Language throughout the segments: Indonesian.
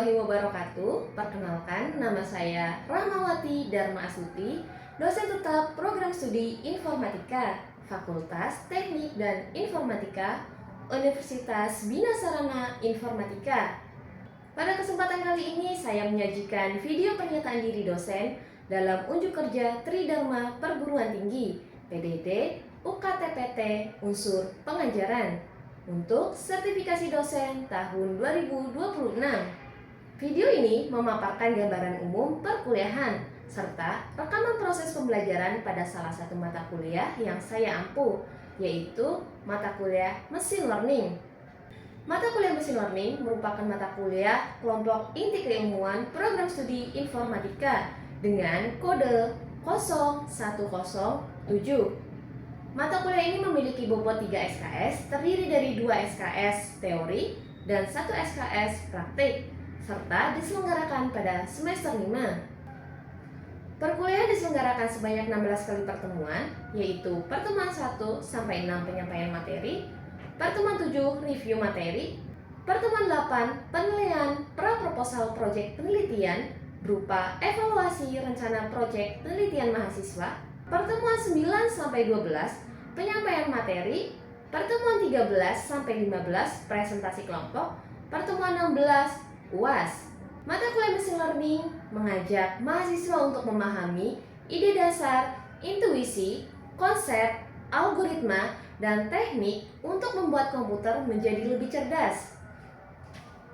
warahmatullahi wabarakatuh. Perkenalkan, nama saya Rahmawati Dharma Astuti, dosen tetap program studi Informatika, Fakultas Teknik dan Informatika, Universitas Bina Sarana Informatika. Pada kesempatan kali ini, saya menyajikan video pernyataan diri dosen dalam unjuk kerja Tridharma Perguruan Tinggi, PDD, UKTPT, unsur pengajaran untuk sertifikasi dosen tahun 2026. Video ini memaparkan gambaran umum perkuliahan serta rekaman proses pembelajaran pada salah satu mata kuliah yang saya ampu, yaitu mata kuliah Machine Learning. Mata kuliah Machine Learning merupakan mata kuliah kelompok inti keilmuan program studi Informatika dengan kode 0107. Mata kuliah ini memiliki bobot 3 SKS, terdiri dari 2 SKS teori dan 1 SKS praktik, serta diselenggarakan pada semester 5. Perkuliahan diselenggarakan sebanyak 16 kali pertemuan, yaitu pertemuan 1 sampai 6 penyampaian materi, pertemuan 7 review materi, pertemuan 8 penilaian pra-proposal proyek penelitian berupa evaluasi rencana proyek penelitian mahasiswa, pertemuan 9 sampai 12 penyampaian materi, pertemuan 13 sampai 15 presentasi kelompok, pertemuan 16 UAS. Mata kuliah Machine Learning mengajak mahasiswa untuk memahami ide dasar, intuisi, konsep, algoritma, dan teknik untuk membuat komputer menjadi lebih cerdas.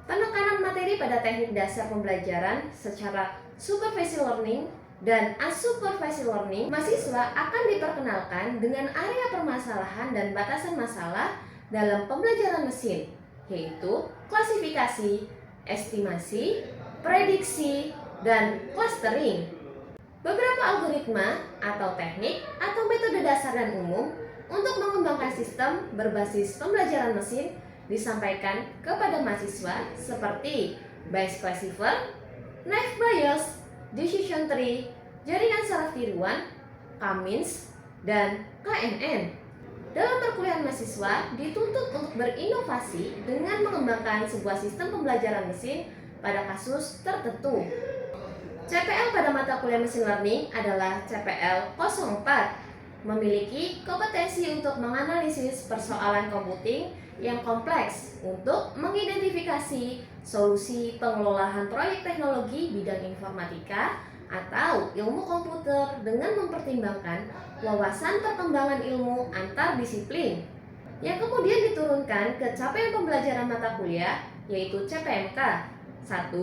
Penekanan materi pada teknik dasar pembelajaran secara supervised learning dan unsupervised learning, mahasiswa akan diperkenalkan dengan area permasalahan dan batasan masalah dalam pembelajaran mesin, yaitu klasifikasi, estimasi, prediksi, dan clustering. Beberapa algoritma atau teknik atau metode dasar dan umum untuk mengembangkan sistem berbasis pembelajaran mesin disampaikan kepada mahasiswa seperti Bayes classifier, Naive Bayes, Decision Tree, jaringan saraf tiruan, K-means, dan KNN. Dalam perkuliahan mahasiswa dituntut untuk berinovasi dengan mengembangkan sebuah sistem pembelajaran mesin pada kasus tertentu. CPL pada mata kuliah Machine Learning adalah CPL 04, memiliki kompetensi untuk menganalisis persoalan komputing yang kompleks untuk mengidentifikasi solusi pengelolaan proyek teknologi bidang informatika atau ilmu komputer dengan mempertimbangkan wawasan perkembangan ilmu antar disiplin yang kemudian diturunkan ke capaian pembelajaran mata kuliah, yaitu CPMK. 1.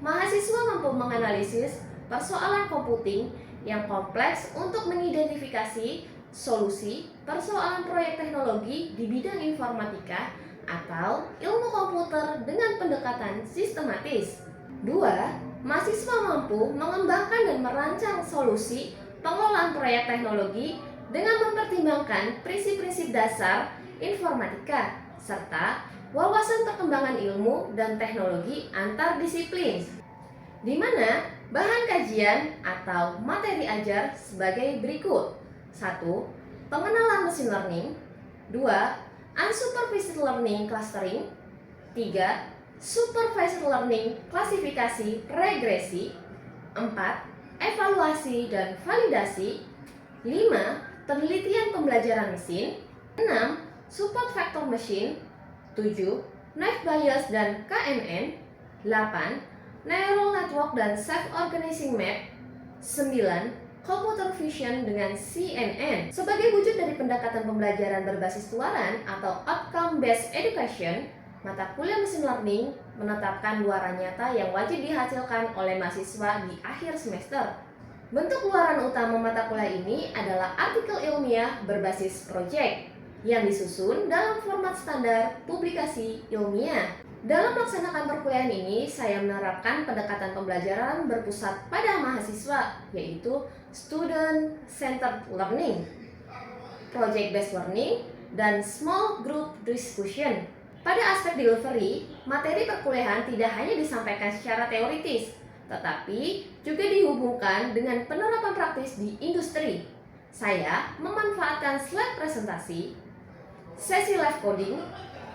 Mahasiswa mampu menganalisis persoalan komputing yang kompleks untuk mengidentifikasi solusi persoalan proyek teknologi di bidang informatika atau ilmu komputer dengan pendekatan sistematis. 2. Mahasiswa mampu mengembangkan dan merancang solusi pengelolaan proyek teknologi dengan mempertimbangkan prinsip-prinsip dasar informatika serta wawasan perkembangan ilmu dan teknologi antar disiplin, di mana bahan kajian atau materi ajar sebagai berikut. 1. Pengenalan Machine Learning. 2. Unsupervised Learning Clustering. 3. Supervised Learning Klasifikasi Regresi. 4. Evaluasi dan validasi. 5. Penelitian pembelajaran mesin. 6. Support Vector Machine. 7. Naive Bayes dan KNN. 8. Neural Network dan Self-Organizing Map. 9. Computer Vision dengan CNN. Sebagai wujud dari pendekatan pembelajaran berbasis keluaran atau Outcome Based Education, mata kuliah Machine Learning menetapkan luaran nyata yang wajib dihasilkan oleh mahasiswa di akhir semester. Bentuk luaran utama mata kuliah ini adalah artikel ilmiah berbasis proyek yang disusun dalam format standar publikasi ilmiah. Dalam melaksanakan perkuliahan ini, saya menerapkan pendekatan pembelajaran berpusat pada mahasiswa, yaitu Student Centered Learning, Project Based Learning, dan Small Group Discussion. Pada aspek delivery, materi perkuliahan tidak hanya disampaikan secara teoritis, tetapi juga dihubungkan dengan penerapan praktis di industri. Saya memanfaatkan slide presentasi, sesi live coding,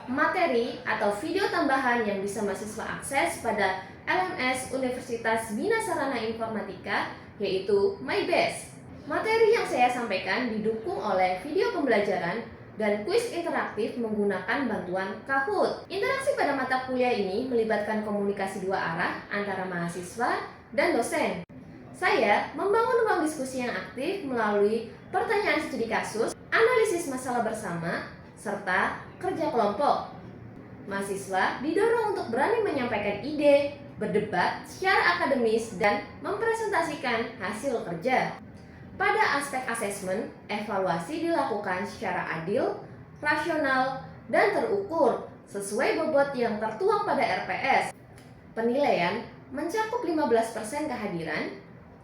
materi atau video tambahan yang bisa mahasiswa akses pada LMS Universitas Bina Sarana Informatika, yaitu MyBest. Materi yang saya sampaikan didukung oleh video pembelajaran dan kuis interaktif menggunakan bantuan Kahoot. Interaksi pada mata kuliah ini melibatkan komunikasi dua arah antara mahasiswa dan dosen. Saya membangun ruang diskusi yang aktif melalui pertanyaan studi kasus, analisis masalah bersama, serta kerja kelompok. Mahasiswa didorong untuk berani menyampaikan ide, berdebat secara akademis, dan mempresentasikan hasil kerja. Pada aspek asesmen, evaluasi dilakukan secara adil, rasional, dan terukur sesuai bobot yang tertuang pada RPS. Penilaian mencakup 15% kehadiran,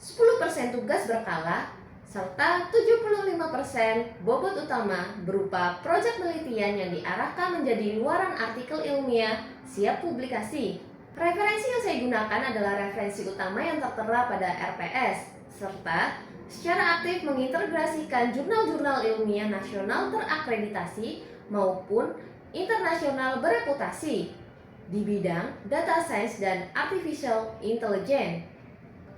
10% tugas berkala, serta 75% bobot utama berupa proyek penelitian yang diarahkan menjadi luaran artikel ilmiah siap publikasi. Referensi yang saya gunakan adalah referensi utama yang tertera pada RPS, serta secara aktif mengintegrasikan jurnal-jurnal ilmiah nasional terakreditasi maupun internasional bereputasi di bidang data science dan artificial intelligence.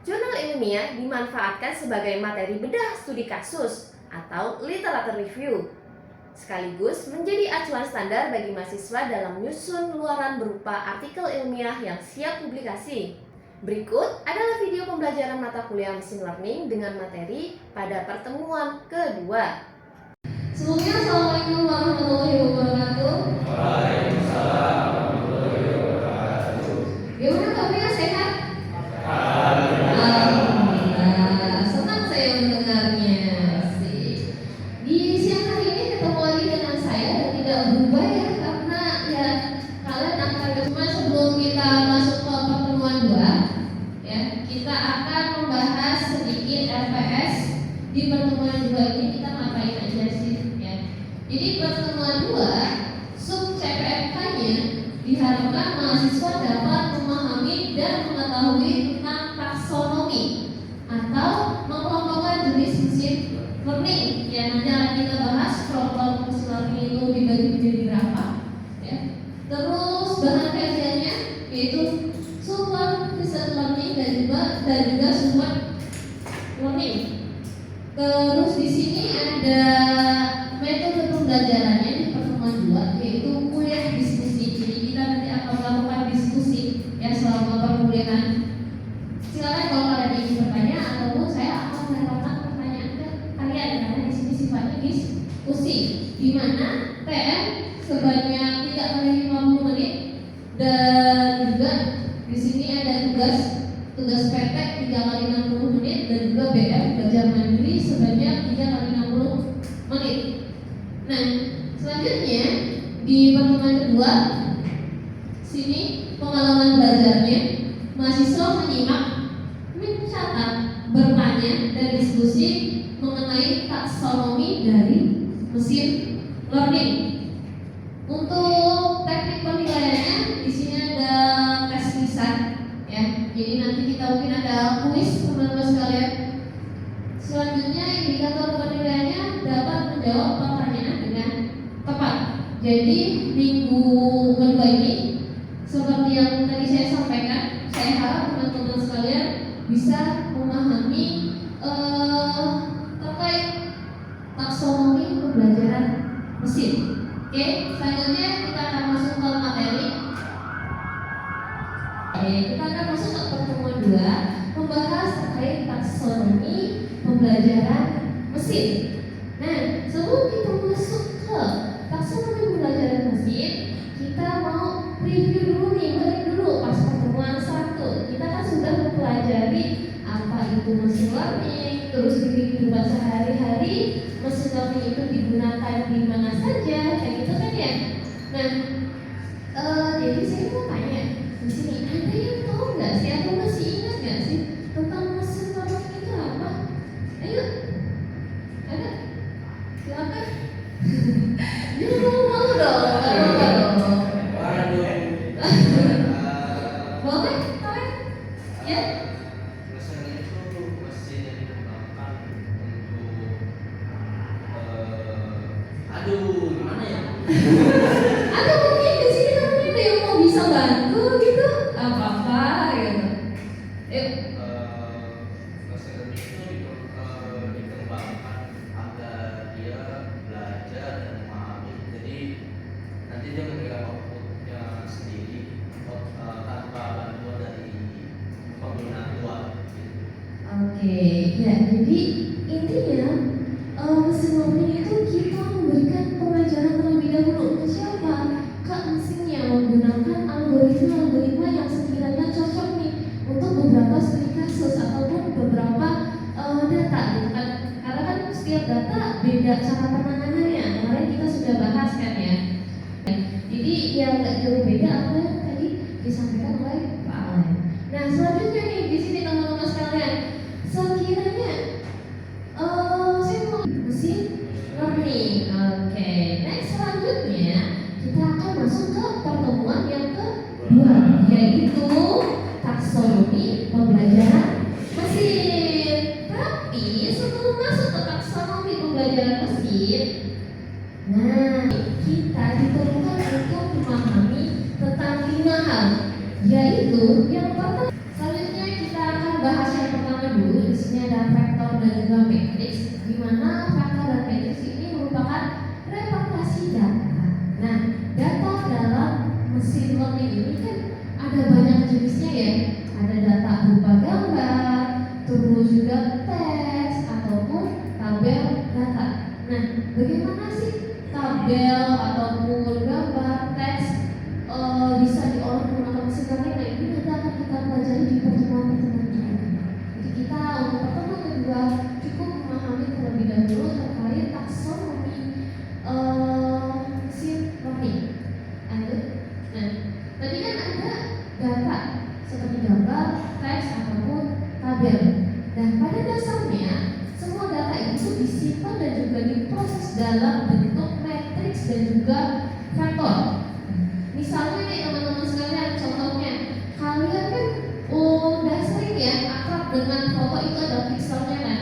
Jurnal ilmiah dimanfaatkan sebagai materi bedah studi kasus atau literature review, sekaligus menjadi acuan standar bagi mahasiswa dalam menyusun luaran berupa artikel ilmiah yang siap publikasi. Berikut adalah video pembelajaran mata kuliah Machine Learning dengan materi pada pertemuan kedua. Sebelumnya, Assalamualaikum warahmatullahi wabarakatuh. Waalaikumsalam warahmatullahi wabarakatuh. Gimana kabarnya, sehat? Alhamdulillah. Senang saya mendengarnya sih. Di siang hari ini ketemu lagi dengan saya dan tidak berubah ya, karena ya kalian akan cuma sebelum kita masuk ke pertemuan 2 ya, kita akan membahas sedikit RPS. Di pertemuan 2 ini kita ngapain aja sih ya. Jadi pertemuan 2 sub CPMK-nya diharapkan mahasiswa dapat memahami dan mengetahui tentang taksonomi atau mengelompokkan jenis mesin learning. Ya, nanti akan kita bahas kelompok mesin learning itu dibagi menjadi berapa ya. Terus bahan kajiannya yaitu supervised learning dan juga smart learning. Terus di sini ada metode pembelajarannya di pertemuan 2 yaitu kuliah diskusi. Jadi kita nanti akan melakukan diskusi ya selama perkuliahan. Silakan kalau kalian ingin bertanya ataupun saya akan melemparkan pertanyaan ke kalian karena di sini sifatnya diskusi. Di mana TM sebanyak 3 kali 50 menit dan juga di sini ada tugas PT 3 kali 60 menit dan juga BM belajar mandiri sebanyak 3 kali 60 menit. Nah, selanjutnya di pertemuan kedua sini pengalaman belajarnya mahasiswa menyimak, mencatat, bertanya dan diskusi mengenai taksonomi dari mesin learning. Untuk teknik penilaiannya di sini ada tes lisan ya. Jadi nanti kita mungkin ada kuis teman-teman sekalian. Selanjutnya indikator penilaiannya dapat menjawab pertanyaan dengan tepat. Jadi minggu kedua ini seperti yang tadi saya sampaikan, saya harap teman-teman sekalian bisa memahami terkait taksonomi pembelajaran mesin. Oke, selanjutnya kita akan masuk ke materi. Kita akan masuk ke pertemuan 2 membahas terkait taksonomi pembelajaran mesin. Nah, sebelum kita masuk ke taksonomi pembelajaran mesin, kita mau review dulu nih, balik dulu pas pertemuan 1. Kita kan sudah mempelajari apa itu mesin learning, terus di kehidupan sehari-hari mesin learning itu digunakan di mana saja, kayak gitu kan ya. Nah, jadi saya mau tanya di sini, ada yang tahu nggak sih atau masih ingat nggak sih tentang mesin learning itu apa? Ayo, ada? Silakan. Dia mau dong, boleh, kalian? Ya? Mesin itu mesin yang dikembangkan untuk gimana ya? Atau mungkin di sini teman-teman ada yang mau bisa bantu gitu? Apa-apa sudah bahas kan ya. Jadi yang nggak jauh beda apa yang tadi disampaikan oleh Pak Alen. Nah selanjutnya nih di sini teman-teman sekalian, sekiranya saya mau mesin learning. Oke, next selanjutnya kita akan masuk ke pertemuan yang kedua, yaitu taksonomi pembelajaran mesin. Tapi sebelum masuk ke taksonomi pembelajaran mesin, nah kita diperlukan untuk memahami tentang 5 hal, yaitu yang pertama. Selanjutnya kita akan bahas yang pertama dulu. Di sini ada vektor dan juga matriks, di mana vektor dan matriks ini merupakan representasi data. Nah, data dalam mesin learning ini kan ada banyak jenisnya ya. Ada data berupa gambar, terus juga teks ataupun tabel data. Nah, bagaimana sih tabel ataupun gambar, teks bisa diolah menggunakan mesin learning? Nah, ini nanti akan kita pelajari di pertemuan-pertemuan berikutnya. Jadi kita untuk pertemuan kedua cukup memahami terlebih dahulu terkait taksonomi mesin learning. Lanjut. Nah, tadi kan ada data seperti gambar, teks ataupun tabel. Dan pada dasarnya semua data itu disimpan dan juga diproses dalam bentuk matriks dan juga vektor. Misalnya nih teman-teman sekalian, contohnya kalian kan udah sering ya akrab dengan foto itu ada pixelnya kan.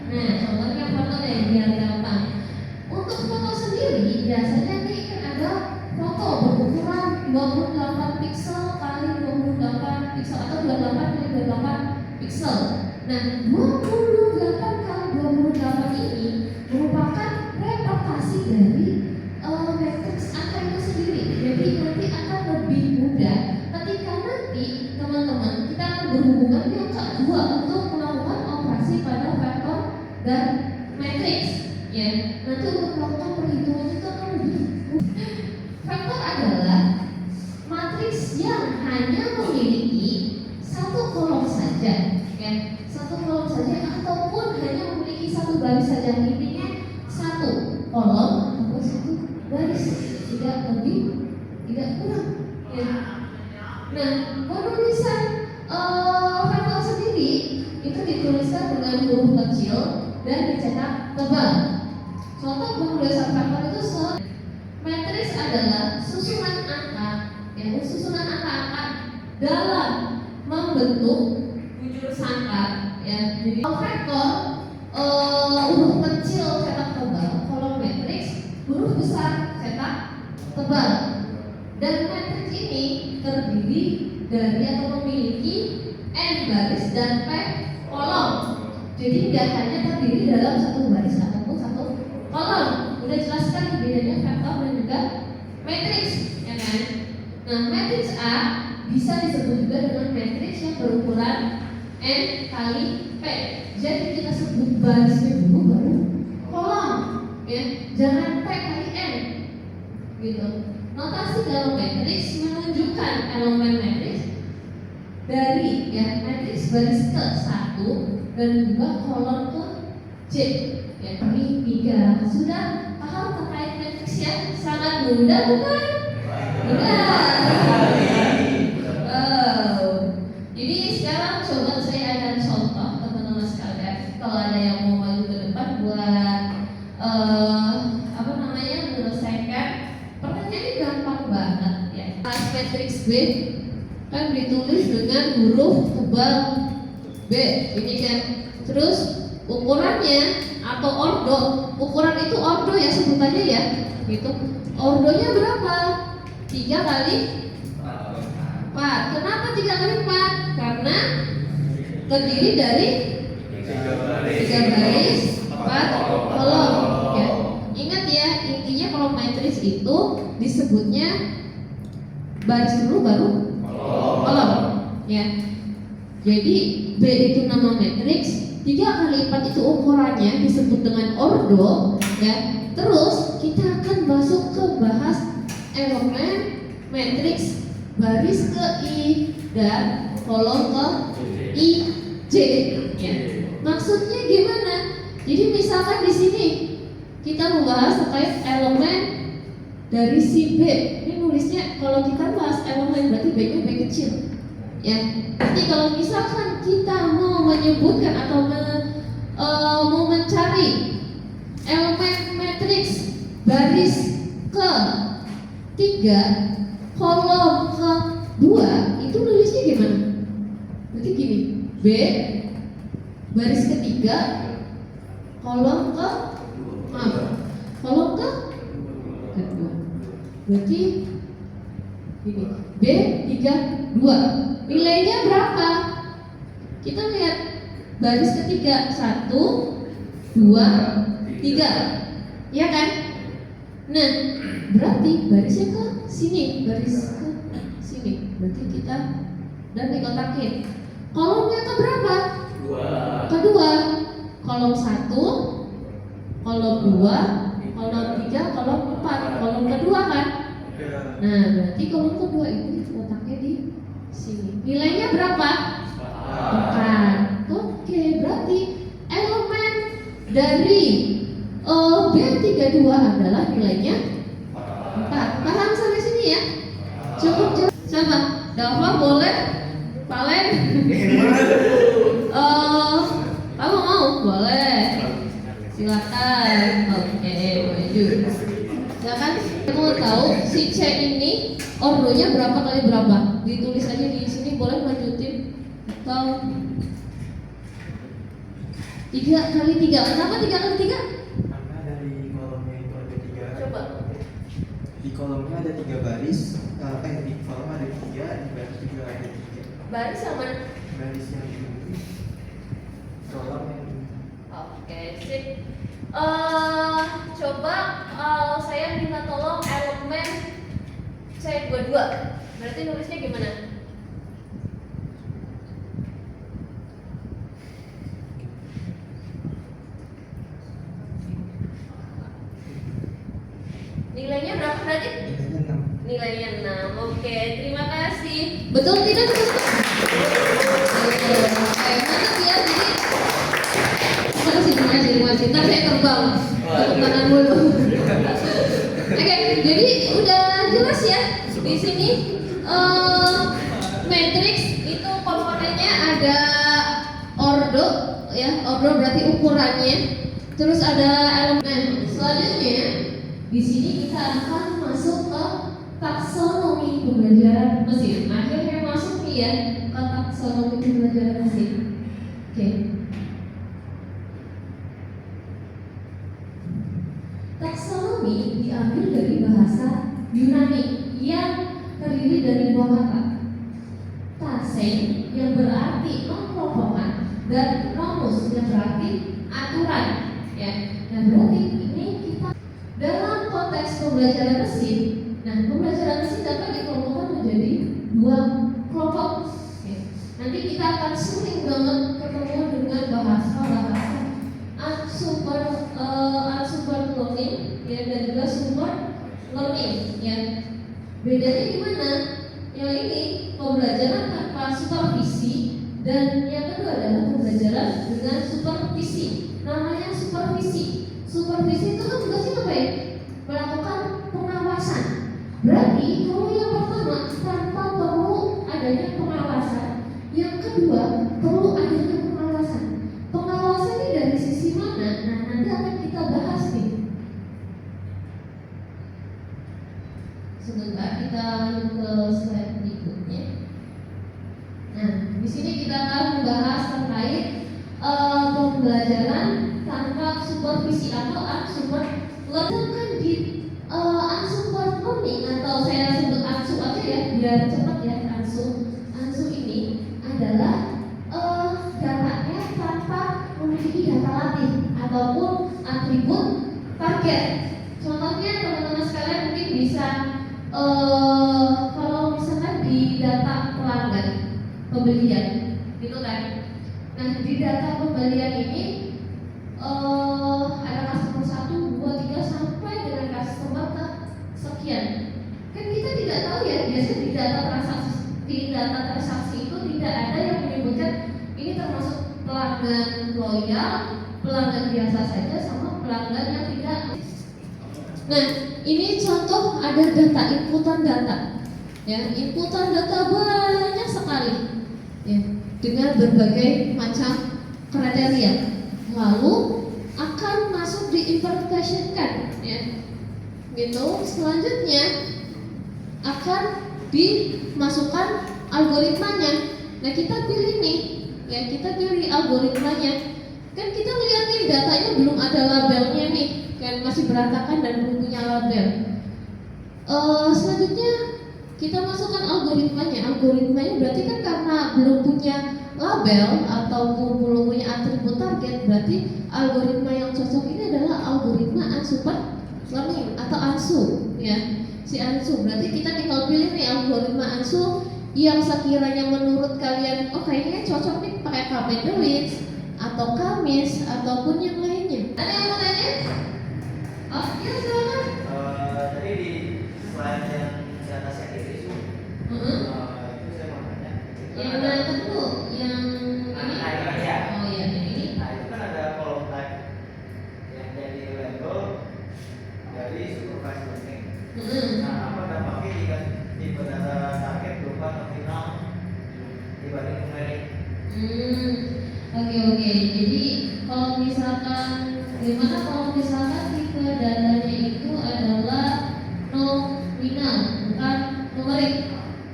Nah contohnya foto deh biar gampang. Untuk foto sendiri biasanya nih kan ada foto berukuran 28 pixel kali 28 pixel atau 28 kali 28 pixel. Nah 28 kali 28 ini merupakan representasi dari matriks angka itu sendiri. Jadi nanti akan lebih mudah ketika nanti teman-teman kita akan berhubungan yang kedua untuk melakukan operasi pada vektor dan matriks. Ya, nanti untuk melakukan perhitungan itu akan lebih mudah. Vektor adalah matriks yang hanya memiliki satu kolom saja, ya, satu kolom saja ataupun hanya memiliki satu baris saja. Intinya satu kolom atau satu baris, tidak lebih, tidak kurang. Ya. Nah, penulisan vektor sendiri itu dituliskan dengan huruf kecil dan dicetak tebal. Contoh penulisan vektor itu matriks adalah susunan angka, ya, susunan angka-angka dalam membentuk bujur sangka. Ya, jadi vektor huruf kecil cetak tebal, kalau matriks huruf besar cetak tebal. Dan matriks ini terdiri dari atau memiliki n baris dan p kolom. Jadi tidak hanya terdiri dalam satu baris ataupun satu kolom. Udah jelas kan bedanya vektor dan juga matriks, ya kan? Nah, matriks A bisa disebut juga dengan matriks yang berukuran n kali p. Jadi kita sebut barisnya dulu baru kolom, ya. Jangan p kali n, gitu. Notasi dalam matriks menunjukkan elemen matriks dari ya matriks baris ke 1 dan juga kolom ke C. Ya, ini 3. Sudah paham terkait matriks ya? Sangat mudah bukan? Mudah. Jadi sekarang coba saya akan contoh teman-teman sekalian. Kalau ada yang mau maju ke depan buat menyelesaikan pertanyaan ini gampang banget ya. Pas matriks B kan ditulis dengan huruf tebal B, ini kan. Terus ukurannya atau ordo, ukuran itu ordo ya sebutannya ya, gitu. Ordonya berapa? 3 kali 4. Kenapa 3 kali 4? Karena terdiri dari 3 baris 4 kolom. Ya. Ingat ya, intinya kalau matriks itu disebutnya baris dulu baru kolom. Ya. Jadi B itu nama matriks, 3 kali 4 itu ukurannya disebut dengan ordo, ya. Terus kita akan masuk ke bahas elemen matriks baris ke I dan kolom ke I, J, ya. Maksudnya gimana? Jadi misalkan di sini kita membahas terkait elemen dari si B. Ini nulisnya kalau kita bahas elemen berarti B-nya B kecil. Ya. Jadi kalau misalkan kita mau menyebutkan atau mau mencari elemen matriks baris ke 3 kolom ke 2 itu nulisnya gimana? Berarti gini, B baris ketiga kolom ke kolom ke kedua. Berarti ini B 3 2. Nilainya berapa? Kita lihat baris ketiga 1 2 3. Ya kan? Nah, berarti barisnya ke sini, baris ke sini. Berarti kita dan dikotakin. Kolomnya ke berapa? Kedua. Kolom 1, kolom 2, kolom 3, kolom 4. Kolom kedua kan? Nah, berarti kolom kedua itu letaknya di sini. Nilainya berapa? 4. Oke, berarti elemen dari B32 adalah nilainya 4. Paham sampai sini ya? Cukup. Siapa? Dava boleh? Palen? Kamu mau? Boleh. Silakan. Oke, maju. Silakan. Kamu mau tahu si C ini ordonya berapa kali berapa? Ditulis aja di sini, boleh lanjutin atau 3 kali 3. Kenapa 3 kali 3? Karena dari kolomnya itu ada 3. Coba. Di kolomnya ada 3 baris. Di kolom ada 3, di baris juga ada 3. Baris yang mana? Baris yang ini, kolom yang ini. Oke, sip. Coba saya minta tolong elemen C22. Berarti nulisnya gimana? Nilainya berapa berarti? Nilainya 6. Nilainya 6. Oke, terima kasih. Betul tidak teman-teman? Oke, mantap ya. Jadi terima kasih. Ntar saya terbang. Tepuk tangan dulu. Oke, jadi udah jelas ya. Di sini matriks itu komponennya ada ordo, ya. Ordo berarti ukurannya. Terus ada elemen. Selanjutnya di sini kita akan masuk ke taksonomi pembelajaran mesin. Akhirnya masuk nih ya ke taksonomi pembelajaran mesin. Oke. Taksonomi diambil dari bahasa Yunani yang terdiri dari 2 kata. Tasen yang berarti mengelompokkan dan nomos yang berarti aturan. Ya. Nah, berarti ini kita dalam konteks pembelajaran mesin. Nah, pembelajaran mesin dapat dikelompokkan menjadi 2 kelompok. Ya. Nanti kita akan sering banget ketemu dengan bahasa super learning ya, dan juga super learning ya. Bedanya di mana? Yang ini pembelajaran tanpa supervisi dan yang kedua adalah pembelajaran dengan supervisi. Namanya supervisi. Supervisi itu kan tugasnya apa ya? Melakukan pengawasan. Berarti kalau yang pertama tanpa perlu adanya pengawasan, yang kedua perlu adanya pengawasan. Pengawasan ini dari sisi mana? Nah, nanti akan kita bahas nih. Sebentar kita lanjut ke slide berikutnya. Nah, di sini kita akan membahas terkait pembelajaran tanpa supervisi atau unsupervised learning. Kan di unsupervised learning atau saya sebut unsu aja ya biar cepat ya. Unsu ini adalah datanya tanpa memiliki data latih ataupun atribut target. Contohnya teman-teman sekalian mungkin bisa kalau misalkan di data pelanggan pembelian gitu kan. Nah, di data pembelian ini ada customer 1, 2, 3 sampai dengan customer ke sekian. Kan kita tidak tahu ya, biasanya di data transaksi itu tidak ada yang menyebutkan ini termasuk pelanggan loyal, pelanggan biasa saja sama pelanggan yang tidak. Nah, ini contoh ada data, inputan data. Ya, inputan data banyak sekali. Ya, dengan berbagai macam kriteria. Lalu akan masuk diinterpretasikan, ya. Gitu. Selanjutnya akan dimasukkan algoritmanya. Nah, kita pilih nih, ya, kita pilih algoritmanya. Kan kita lihat nih datanya belum ada labelnya nih, kan masih berantakan dan belum punya label. Selanjutnya kita masukkan algoritmanya. Algoritmanya berarti kan karena belum punya label ataupun belum punya atribut target, berarti algoritma yang cocok ini adalah algoritma unsupervised learning atau ANSU, ya. Si ANSU berarti kita tinggal pilih nih algoritma ANSU yang sekiranya menurut kalian, oh kayaknya cocok nih pakai K-Mendeley atau Kamis ataupun yang lainnya. Ada yang mau tanya? Oh, ya silakan. Tadi di slide yang data set itu, itu saya mau tanya. Yang mana dulu? Yang ini? Ya. Oh iya, yang ini. Nah itu kan ada kolom type yang jadi label dari supervised learning. Nah apa dampaknya jika tipe data target berupa nominal dibanding numerik? Oke. Jadi kalau misalkan gimana kalau misalkan tipe datanya itu adalah nominal bukan numerik,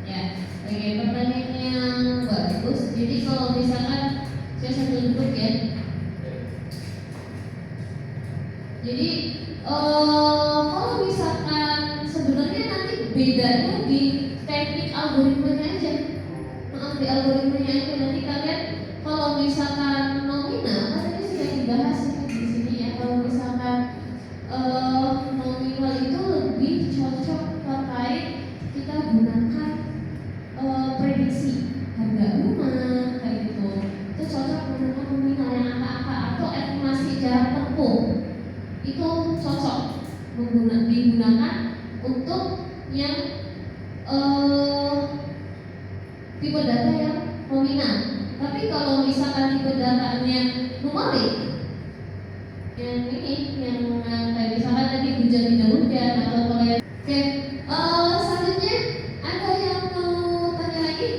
ya. Oke, pertanyaan yang bagus. Jadi kalau misalkan saya sambil duduk ya. Jadi kalau misalkan sebenarnya nanti bedanya di teknik algoritmanya aja. Di algoritmanya aja nanti kalian kalau misalkan nominal, kan ini sudah dibahas di sini ya. Kalau misalkan nominal itu lebih cocok terkait kita gunakan prediksi harga rumah kayak gitu. Itu cocok menggunakan nominal yang angka-angka atau estimasi jarak tempuh. Itu cocok digunakan untuk yang tipe data yang nominal. Tapi kalau misalkan tipe datanya numerik, yang ini, yang kayak misalkan tadi hujan atau kalian. Oke, selanjutnya ada yang mau tanya lagi?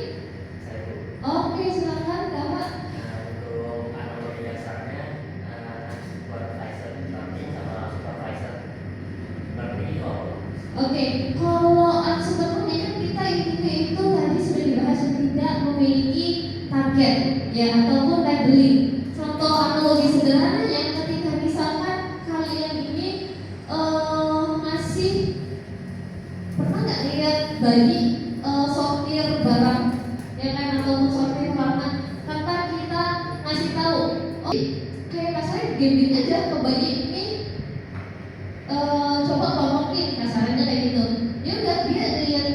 Oke, silakan Kak. Untuk analogi dasarnya supervisor learning sama supervisor learning itu apa? Oke, kalau sebenarnya kan kita intinya itu tadi sudah dibahas tidak memiliki target, ya, ataupun labeling. Contoh analogi sederhananya ketika misalkan kalian ini masih pernah nggak lihat bayi sortir barang, ya kan, ataupun sortir warna, tanpa kita ngasih tahu, oh kayak kasarnya gambling aja ke bayi ini, coba kelompokin kasarnya kayak gitu. Ya udah dia lihat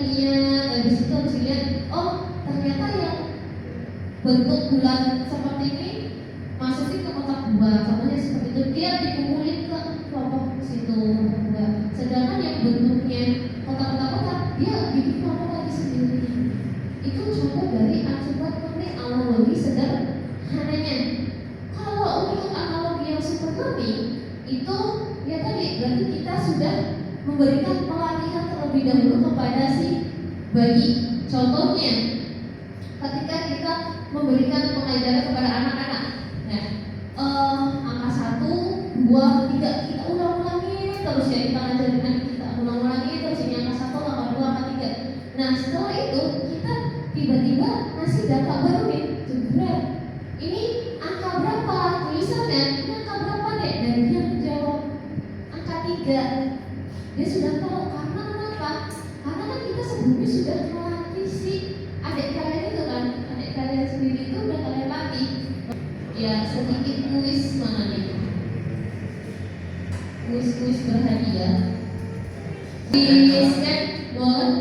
habis itu harus lihat, oh ternyata yang bentuk bulan seperti ini masukin ke kotak dua, contohnya seperti itu, dia dikumpulin ke kelompok situ dua. Sedangkan yang bentuknya kotak-kotak dia bikin kelompok lagi sendiri. Itu contoh dari unsupervised learning analogi sederhananya. Kalau untuk analogi yang super learning itu ya tadi berarti kita sudah memberikan pelatihan terlebih dahulu kepada si bayi. Contohnya ketika kita memberikan pengajaran kepada anak-anak, ya, angka 1, 2, 3 kita ulang-ulangi terus, ya, kita ngajarin anak kita ulang-ulangi terus ini angka 1, angka 2, angka 3. Nah setelah itu kita tiba-tiba ngasih data baru nih, jebret, ini angka berapa tulisannya, ini angka berapa deh, dan dia menjawab angka 3. Dia sudah tahu. Karena kenapa? Karena kan kita sebelumnya sudah melatih si adik kalian itu kan, adik kalian sendiri itu udah kalian latih. Ya, sedikit kuis mana nih? Kuis berhadiah. Di scan boleh?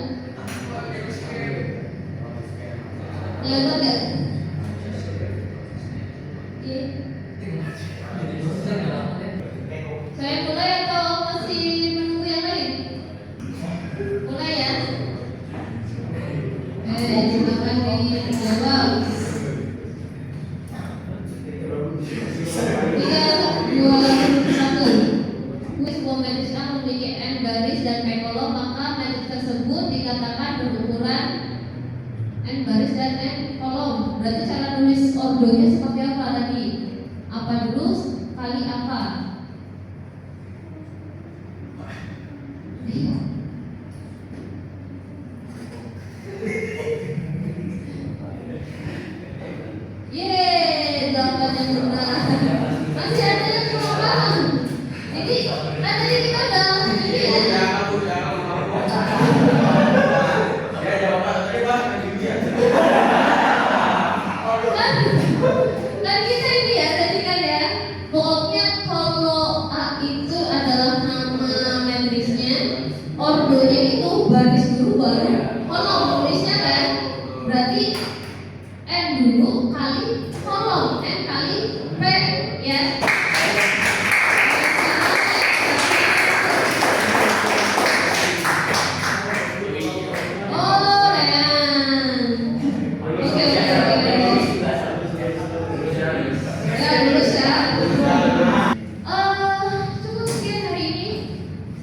Kelihatan nggak? Iya. Saya mulai atau masih menunggu yang lain? Mulai ya. Silakan dijawab. 3, 2, 1. Kuis bom medis A memiliki N baris dan baris dan N kolom. Berarti cara nulis ordonya seperti apa tadi? Apa dulu kali apa? Yeay, jawabannya benar. Masih ada yang belum paham. Jadi, kan tadi kita udah ini ya. Kan kita ini ya tadi kan ya. Pokoknya kalau A itu adalah nama matriksnya, ordonya itu baris dulu baru kolom tulisnya kan. Berarti N dulu kali kolom, N kali P ya. Oh, Rean. Oke. Ya, lulus ya. Cukup sekian hari ini.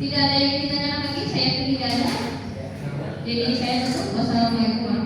Tidak ada yang ditanyakan lagi, saya yakin tidak ada. Jadi saya tutup. Wassalamualaikum warahmatullahi wabarakatuh.